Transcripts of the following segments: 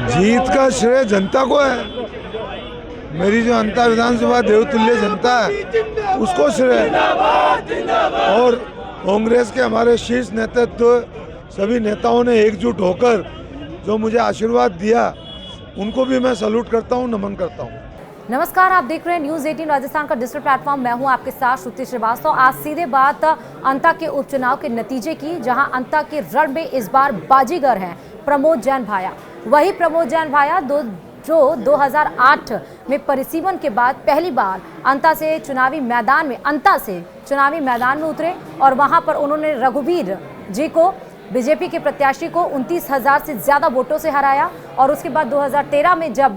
जीत का श्रेय जनता को है। मेरी जो अंता विधानसभा देवतुल्य जनता है उसको श्रेय है। और कांग्रेस के हमारे शीर्ष नेतृत्व सभी नेताओं ने एकजुट होकर जो मुझे आशीर्वाद दिया उनको भी मैं सैल्यूट करता हूं, नमन करता हूं। नमस्कार, आप देख रहे हैं न्यूज़ 18 राजस्थान का डिजिटल प्लेटफॉर्म। मैं हूं आपके साथ श्रुति श्रीवास्तव। आज सीधे बात अंता के उपचुनाव के नतीजे की, जहां अंता के रण में इस बार बाजीगर हैं प्रमोद जैन भाया। वही प्रमोद जैन भाया जो 2008 में परिसीमन के बाद पहली बार अंता से चुनावी मैदान में उतरे और वहां पर उन्होंने रघुवीर जी को, बीजेपी के प्रत्याशी को 29,000 से ज़्यादा वोटों से हराया। और उसके बाद 2013 में जब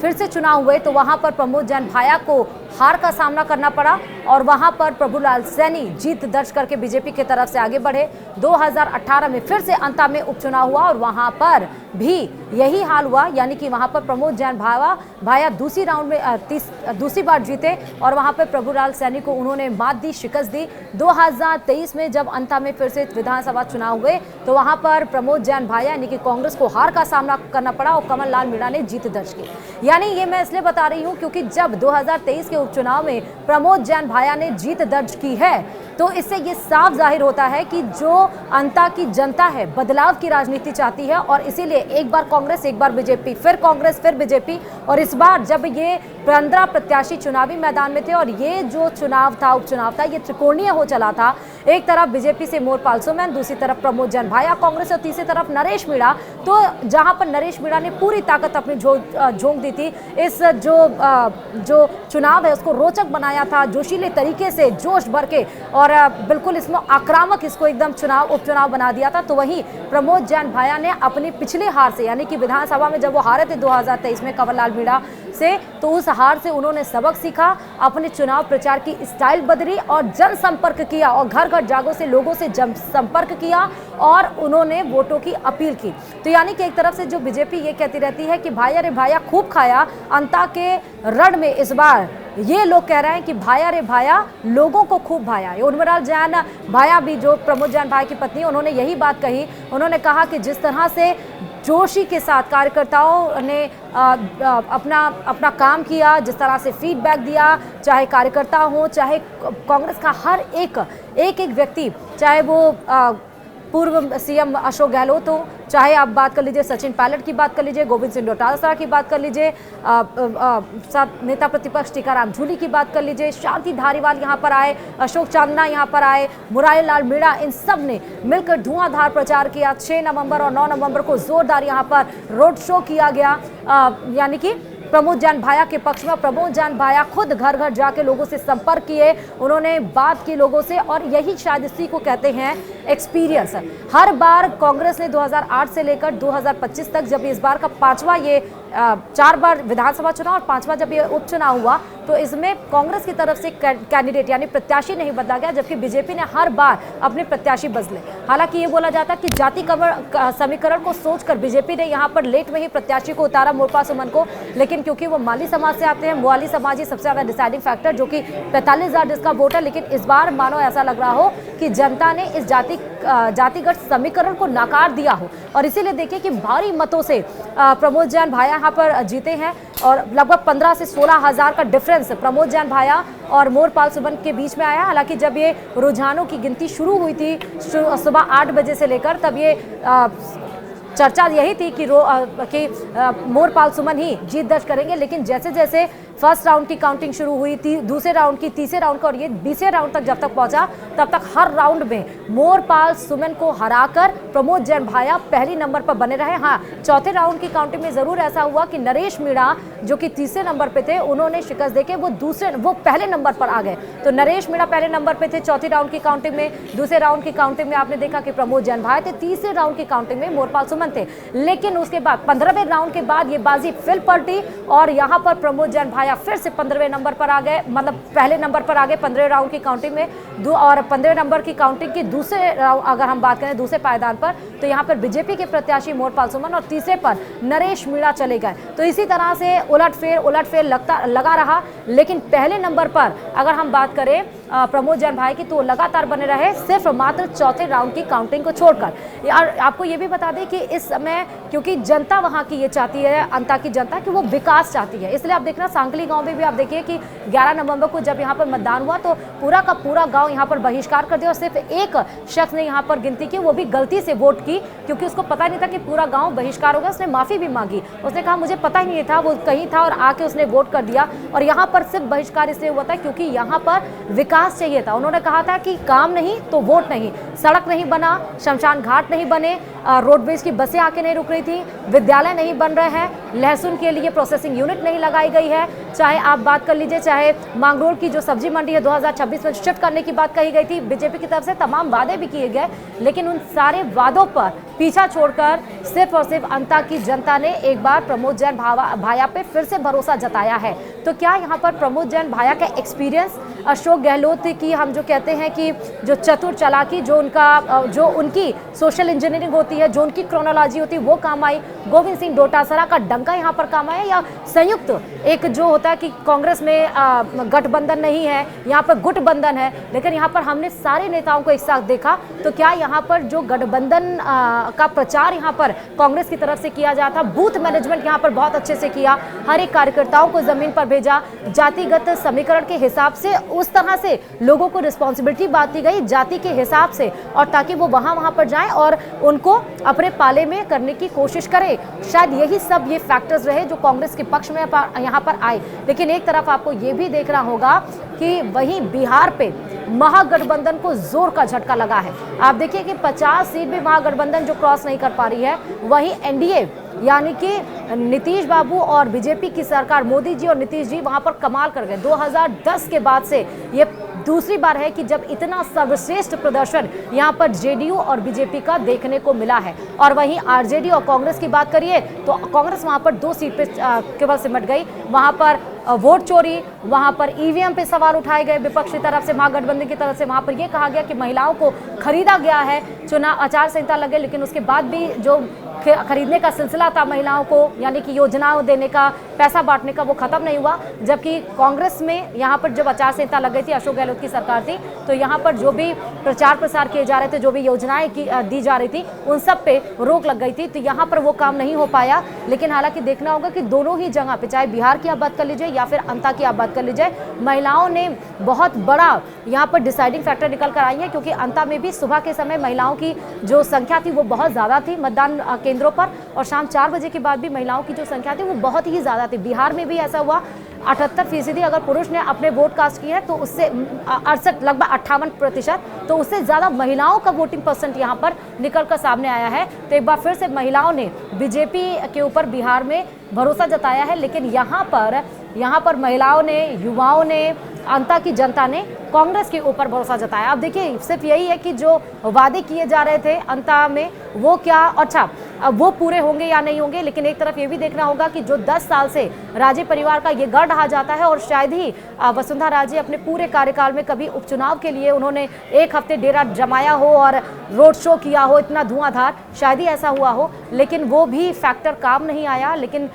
फिर से चुनाव हुए तो वहां पर प्रमोद जैन भाया को हार का सामना करना पड़ा और वहां पर प्रभुलाल सैनी जीत दर्ज करके बीजेपी की तरफ से आगे बढ़े। 2018 में फिर से अंता में उपचुनाव हुआ और वहां पर भी यही हाल हुआ, यानी कि वहां पर प्रमोद जैन भाया दूसरी राउंड में दूसरी बार जीते और वहां पर प्रभुलाल सैनी को उन्होंने मात दी, शिकस्त दी। 2023 में जब अंता में फिर से विधानसभा चुनाव हुए तो वहां पर प्रमोद जैन भाया यानी कि कांग्रेस को हार का सामना करना पड़ा और कमल लाल मीणा ने जीत दर्ज की। यानी ये मैं इसलिए बता रही हूं क्योंकि जब 2023 के उपचुनाव में प्रमोद जैन भाया ने जीत दर्ज की है तो इससे ये साफ जाहिर होता है कि जो अंता की जनता है बदलाव की राजनीति चाहती है और इसीलिए एक बार कांग्रेस, एक बार बीजेपी, फिर कांग्रेस, फिर बीजेपी। और इस बार जब ये 15 प्रत्याशी चुनावी मैदान में थे और ये जो चुनाव था, उपचुनाव था, ये त्रिकोणीय हो चला था। एक तरफ बीजेपी से मोरपाल सुमन, दूसरी तरफ प्रमोद जैन भाया कांग्रेस और तीसरी तरफ नरेश मीणा। तो जहां पर नरेश मीणा ने पूरी ताकत अपनी झोंक दी थी, इस जो चुनाव है उसको रोचक बनाया था, जोशीले तरीके से जोश भर के और बिल्कुल इसमें आक्रामक इसको एकदम उपचुनाव बना दिया था। तो वहीं प्रमोद जैन भाया ने अपनी पिछली हार से, यानी कि विधानसभा में जब वो हारे थे 2023 में कंवर लाल मीणा से, तो उस हार से उन्होंने सबक सीखा, अपने चुनाव प्रचार की स्टाइल बदली और जनसंपर्क किया और घर घर जागो से लोगों से संपर्क किया और उन्होंने वोटों की अपील की। तो यानी कि एक तरफ से जो बीजेपी ये कहती रहती है कि भाया रे भाया खूब खाया, अंता के रण में इस बार ये लोग कह रहे हैं कि भाया रे भाया लोगों को खूब भाया। उर्मिला जैन भाया भी, जो प्रमोद जैन भाया की पत्नी, उन्होंने यही बात कही। उन्होंने कहा कि जिस तरह से जोशी के साथ कार्यकर्ताओं ने अपना काम किया, जिस तरह से फीडबैक दिया, चाहे कार्यकर्ता हो, चाहे कांग्रेस का हर एक व्यक्ति, चाहे वो पूर्व सीएम अशोक गहलोत हो, चाहे आप बात कर लीजिए सचिन पायलट की बात कर लीजिए, गोविंद सिंह डोटासरा की बात कर लीजिए, साथ नेता प्रतिपक्ष टीकाराम जूली की बात कर लीजिए, शांति धारीवाल यहाँ पर आए, अशोक चांदना यहाँ पर आए, मुरारी लाल मीणा, इन सब ने मिलकर धुआंधार प्रचार किया। 6 नवंबर और 9 नवंबर को जोरदार यहाँ पर रोड शो किया गया, यानी कि प्रमोद जैन भाया के पक्ष में। प्रमोद जैन भाया खुद घर घर जाके लोगों से संपर्क किए, उन्होंने बात की लोगों से और यही शायद इसी को कहते हैं एक्सपीरियंस। हर बार कांग्रेस ने 2008 से लेकर 2025 तक, जब इस बार का 5वां ये 4 बार विधानसभा चुनाव और 5वां जब ये उपचुनाव हुआ तो इसमें कांग्रेस की तरफ से कैंडिडेट यानी प्रत्याशी नहीं बदला गया, जबकि बीजेपी ने हर बार अपने प्रत्याशी बदले। हालांकि ये बोला जाता है कि जाति समीकरण को सोचकर बीजेपी ने यहाँ पर लेट में ही प्रत्याशी को उतारा, मोरपाल सुमन को, लेकिन क्योंकि वो माली समाज से आते हैं, मोवाली समाज ही सबसे ज्यादा डिसाइडिंग फैक्टर, जो कि 45,000 जिसका वोट है। लेकिन इस बार मानो ऐसा लग रहा हो कि जनता ने इस जातिगत समीकरण को नकार दिया हो और इसीलिए देखिए कि भारी मतों से प्रमोद जैन भाया यहाँ पर जीते हैं और लगभग 15 से 16,000 का डिफरेंस प्रमोद जैन भाया और मोरपाल सुमन के बीच में आया। हालांकि जब ये रुझानों की गिनती शुरू हुई थी सुबह 8 बजे से लेकर, तब ये चर्चा यही थी कि मोरपाल सुमन ही जीत दर्ज करेंगे। लेकिन जैसे जैसे फर्स्ट राउंड की काउंटिंग शुरू हुई थी, दूसरे राउंड की, तीसरे राउंड का और ये 20वें राउंड तक जब तक पहुंचा, तब तक हर राउंड में मोरपाल सुमन को हराकर प्रमोद जैन भाया पहली नंबर पर बने रहे। हाँ, चौथे राउंड की काउंटिंग में जरूर ऐसा हुआ कि नरेश मीणा जो कि तीसरे नंबर पे थे, उन्होंने शिकस्त देके वो पहले नंबर पर आ गए। तो नरेश मीणा पहले नंबर पे थे चौथी राउंड की काउंटिंग में। दूसरे राउंड की काउंटिंग में आपने देखा कि प्रमोद जैन भाया थे, तीसरे राउंड की काउंटिंग में मोरपाल सुमन थे। लेकिन उसके बाद 15वें राउंड के बाद ये बाजी फिर पलटी और यहाँ पर प्रमोद जैन भाया फिर से 15वें नंबर पर आ गए, मतलब पहले नंबर पर आ गए 15वें राउंड की काउंटिंग में। और 15वें नंबर की काउंटिंग की दूसरे अगर हम बात करें दूसरे पायदान पर, तो यहाँ पर बीजेपी के प्रत्याशी मोरपाल सुमन और तीसरे पर नरेश मीणा चले गए। तो इसी तरह से उलटफेर लगा रहा। लेकिन पहले नंबर पर अगर हम बात करें प्रमोद जैन भाई की, तो लगातार बने रहे सिर्फ मात्र चौथे राउंड की काउंटिंग को छोड़कर। यार आपको ये भी बता दें कि इस समय, क्योंकि जनता वहाँ की ये चाहती है, अंता की जनता, कि वो विकास चाहती है। इसलिए आप देखना सांकली गांव में भी आप देखिए कि 11 नवंबर को जब यहाँ पर मतदान हुआ तो पूरा का पूरा गांव यहाँ पर बहिष्कार कर दिया और सिर्फ एक शख्स ने यहाँ पर गिनती की, वो भी गलती से वोट की, क्योंकि उसको पता नहीं था कि पूरा गांव बहिष्कार होगा। उसने माफी भी मांगी, उसने कहा मुझे पता ही नहीं था, वो कहीं था और आके उसने वोट कर दिया। और यहाँ पर सिर्फ बहिष्कार इसलिए हुआ था क्योंकि यहाँ पर विकास चाहिए था। उन्होंने कहा था कि काम नहीं तो वोट नहीं, सड़क नहीं बना, शमशान घाट नहीं बने, रोडवेज की बसें आके नहीं रुक रही थी, विद्यालय नहीं बन रहे हैं, लहसुन के लिए प्रोसेसिंग यूनिट नहीं लगाई गई है, चाहे आप बात कर लीजिए, चाहे मांगरोल की जो सब्जी मंडी है 2026 में शिफ्ट करने की बात कही गई थी, बीजेपी की तरफ से तमाम वादे भी किए गए, लेकिन उन सारे वादों पर पीछा छोड़कर सिर्फ और सिर्फ अंता की जनता ने एक बार प्रमोद जैन भाया पे फिर से भरोसा जताया है। तो क्या यहाँ पर प्रमोद जैन भाया का एक्सपीरियंस, अशोक गहलोत की हम जो कहते हैं कि जो चतुर चालाकी, जो उनकी सोशल इंजीनियरिंग होती है, जो उनकी क्रोनोलॉजी होती है, वो काम आई, गोविंद सिंह डोटासरा का डंका यहाँ पर काम आया, या संयुक्त एक जो होता है कि कांग्रेस में गठबंधन नहीं है, यहाँ पर गुटबंधन है, लेकिन यहाँ पर हमने सारे नेताओं को एक साथ देखा। तो क्या यहाँ पर जो गठबंधन का प्रचार यहाँ पर कांग्रेस की तरफ से किया जाता, बूथ मैनेजमेंट यहाँ पर बहुत अच्छे से किया, हर एक कार्यकर्ताओं को जमीन पर भेजा, जातिगत समीकरण के हिसाब से उस तरह से लोगों को रिस्पॉन्सिबिलिटी बांटी गई जाति के हिसाब से, और ताकि वो वहां पर जाएं और उनको अपने पाले में करने की कोशिश करें। शायद यही सब ये फैक्टर्स रहे जो कांग्रेस के पक्ष में यहाँ पर आए। लेकिन एक तरफ आपको ये भी देखना होगा कि वहीं बिहार पे महागठबंधन को जोर का झटका लगा है। आप देखिए कि 50 सीट भी महागठबंधन जो क्रॉस नहीं कर पा रही है, वहीं एनडीए यानी कि नीतीश बाबू और बीजेपी की सरकार, मोदी जी और नीतीश जी वहां पर कमाल कर गए। 2010 के बाद से ये दूसरी बार है कि जब इतना सर्वश्रेष्ठ प्रदर्शन यहाँ पर जेडीयू और बीजेपी का देखने को मिला है। और वहीं आरजेडी और कांग्रेस की बात करिए तो कांग्रेस वहां पर 2 सीट पे केवल सिमट गई। वहां पर वोट चोरी, वहां पर ईवीएम पे सवाल उठाए गए विपक्ष की तरफ से, महागठबंधन की तरफ से। वहां पर यह कहा गया कि महिलाओं को खरीदा गया है, चुनाव आचार संहिता लगे, लेकिन उसके बाद भी जो खरीदने का सिलसिला था महिलाओं को, यानी कि योजनाओं देने का, पैसा बांटने का, वो खत्म नहीं हुआ। जबकि कांग्रेस में यहाँ पर जब आचार संहिता लग गई थी, अशोक गहलोत की सरकार थी, तो यहाँ पर जो भी प्रचार प्रसार किए जा रहे थे, जो भी योजनाएं दी जा रही थी, उन सब पे रोक लग गई थी। तो यहाँ पर वो काम नहीं हो पाया। लेकिन हालांकि देखना होगा कि दोनों ही जगह पे, चाहे बिहार की आप बात कर लीजिए या फिर अंता की आप बात कर लीजिए, महिलाओं ने बहुत बड़ा यहाँ पर डिसाइडिंग फैक्टर निकल कर आई है। क्योंकि अंता में भी सुबह के समय महिलाओं की जो संख्या थी वो बहुत ज़्यादा थी मतदान केंद्रों पर, और शाम 4 बजे के बाद भी महिलाओं की जो संख्या थी वो बहुत ही ज़्यादा थी। बिहार में भी ऐसा हुआ, 78% अगर पुरुष ने अपने वोट कास्ट किए हैं तो उससे 68, लगभग 58%, तो उससे ज़्यादा महिलाओं का वोटिंग परसेंट यहाँ पर निकल कर सामने आया है। तो एक बार फिर से महिलाओं ने बीजेपी के ऊपर बिहार में भरोसा जताया है। लेकिन यहाँ पर महिलाओं ने, युवाओं ने, अंता की जनता ने कांग्रेस के ऊपर भरोसा जताया। अब देखिए सिर्फ यही है कि जो वादे किए जा रहे थे अंता में वो क्या, अच्छा अब वो पूरे होंगे या नहीं होंगे। लेकिन एक तरफ ये भी देखना होगा कि जो 10 साल से राजे परिवार का ये गढ़ रहा जाता है, और शायद ही वसुंधरा राजे अपने पूरे कार्यकाल में कभी उपचुनाव के लिए उन्होंने 1 हफ्ते डेरा जमाया हो और रोड शो किया हो इतना धुआंधार, शायद ही ऐसा हुआ हो। लेकिन वो भी फैक्टर काम नहीं आया। लेकिन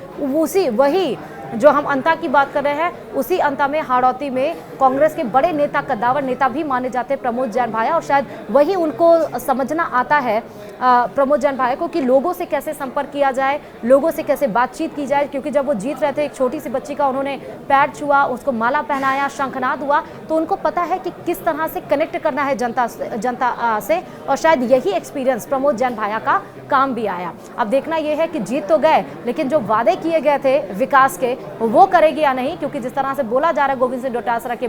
वही जो हम अंता की बात कर रहे हैं, उसी अंता में हाड़ौती में कांग्रेस के बड़े नेता, कद्दावर नेता भी माने जाते हैं प्रमोद जैन भाया, और शायद वही उनको समझना आता है प्रमोद जैन भाया को कि लोगों से कैसे संपर्क किया जाए, लोगों से कैसे बातचीत की जाए। क्योंकि जब वो जीत रहे थे, एक छोटी सी बच्ची का उन्होंने पैर छुआ, उसको माला पहनाया, शंखनाद हुआ, तो उनको पता है कि किस तरह से कनेक्ट करना है जनता से, और शायद यही एक्सपीरियंस प्रमोद जैन भाया का काम भी आया। अब देखना यह है कि जीत तो गए, लेकिन जो वादे किए गए थे विकास के, वो करेगी या नहीं। क्योंकि जिस तरह से बोला जा रहा है गोविंद सिंह डोटासरा के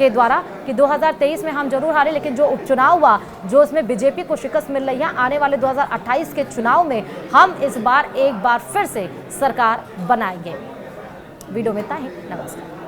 द्वारा कि 2023 में हम जरूर हारे, लेकिन जो उपचुनाव हुआ, जो उसमें बीजेपी को शिकस्त मिल रही है, आने वाले 2028 के चुनाव में हम इस बार एक बार फिर से सरकार बनाएंगे। वीडियो में इतना ही, नमस्कार।